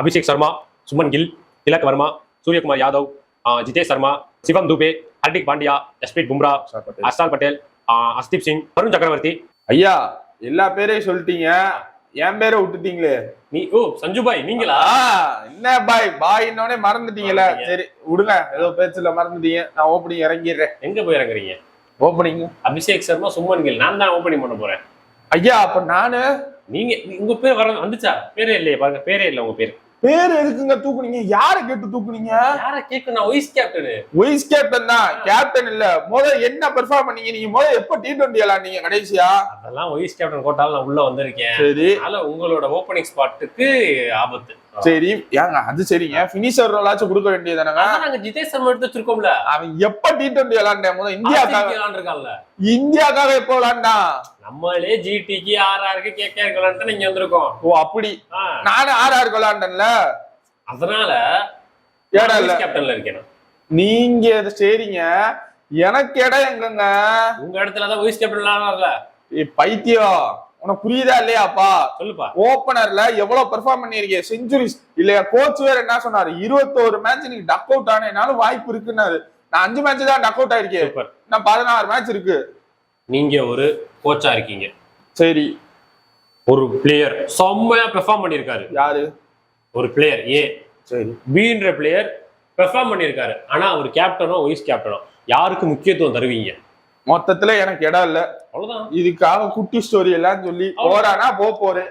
अभिषेक शर्मा, सुमन गिल, तिलक वर्मा, सूर्यकुमार यादव, जितेश शर्मा, शिवम दुबे, हार्दिक पांड्या, जसप्रीत बुमराह, हर्षल पटेल, हर्षदीप सिंह, वरुण चक्रवर्ती. ஐயா எல்லா பேரையும் சொல்லிட்டீங்க, என் பேரை விட்டுட்டீங்களே. நீ ஓ சஞ்சு பாய் நீங்களா? என்ன பாய் பாயின்னோடனே மறந்துட்டீங்களா? சரி விடுங்க, ஏதோ பேச்சுல மறந்துட்டீங்க. நான் ஓப்பனிங் இறங்கிடுறேன். எங்க போய் இறங்குறீங்க? ஓப்பனிங் அபிஷேக் சர்மா, சுமன் கில், நான் தான் ஓப்பனிங் பண்ண போறேன். ஐயா அப்ப நானு நீங்க உங்க பேர் வர வந்துச்சா? பேரே இல்லையே பாருங்க, பேரே இல்லை உங்க பேர். பேர் எதுக்குங்க தூக்குனீங்க? யார கேட்டு தூக்குனீங்க? யார கேட்கணும்? Vice captain. வைஸ் கேப்டன் தான், கேப்டன் இல்ல. முதல்ல என்ன பெர்ஃபார்ம் பண்ணீங்க நீங்க? முதல்ல எப்ப T20 விளையாண்டீங்க கடைசியா? அதெல்லாம் வைஸ் கேப்டன் கோட்டால நான் உள்ள வந்திருக்கேன். சரி, அதனால உங்களோட ஓப்பனிங் ஸ்பாட்டுக்கு ஆபத்து. சரி ஏங்க அது சரிங்க, பினிஷர் ரோலாச்சும் கொடுக்க வேண்டியதானங்க. நாங்க ஜிதேஷ் சர்மா எடுத்து வச்சிருக்கோம்ல. அவன் எப்ப T20 விளையாண்டேன்? முதல்ல இந்தியாக்காக விளையாண்டுருக்கான்ல. இந்தியாக்காக எப்போ விளையாண்டான்? நம்மளே ஜிடிக்கு ஆர்ஆருக்கு கேகேஆர் விளையாண்டு நீங்க வந்திருக்கோம். ஓ அப்படி. நானும் ஆர்ஆருக்கு விளையாண்டேன்ல, அதனால கேப்டன்ல இருக்கேன். நீங்க சரிங்க, எனக்கு இடம் எங்கங்க? உங்க இடத்துலதான் வைஸ் கேப்டன் விளையாடல. பைத்தியம், உனக்கு புரியுதா இல்லையாப்பா? சொல்லுப்பா. ஓபனர்ல எவ்வளவு பெர்ஃபார்ம் பண்ணிருக்கீங்க, செஞ்சுரிஸ் இல்லையா? கோச் வேற என்ன சொன்னாரு, 21 மேட்ச் நீங்க டக் அவுட் ஆனேனாலும் வாய்ப்பு இருக்குன்னாரு. நான் 5 மேட்ச் தான் டக் அவுட் ஆயிருக்கேன். நான் 16 மேட்ச் இருக்கு. நீங்க ஒரு கோச்சா இருக்கீங்க. சரி, ஒரு பிளேயர் செம்மையா பெர்ஃபார்ம் பண்ணிருக்காரு. யாரு? ஒரு பிளேயர் ஏ. சரி, பின்ற பிளேயர் பெர்ஃபார்ம் பண்ணிருக்காரு. ஆனா அவர் கேப்டனோ வைஸ் கேப்டனோ யாருக்கு முக்கியத்துவம் தருவீங்க? மொத்தத்துல எனக்கு இடம் இல்ல. அவ்வளவுதான். இதுக்காக குட்டி ஸ்டோரி எல்லாம் சொல்லி போறானா போறேன்.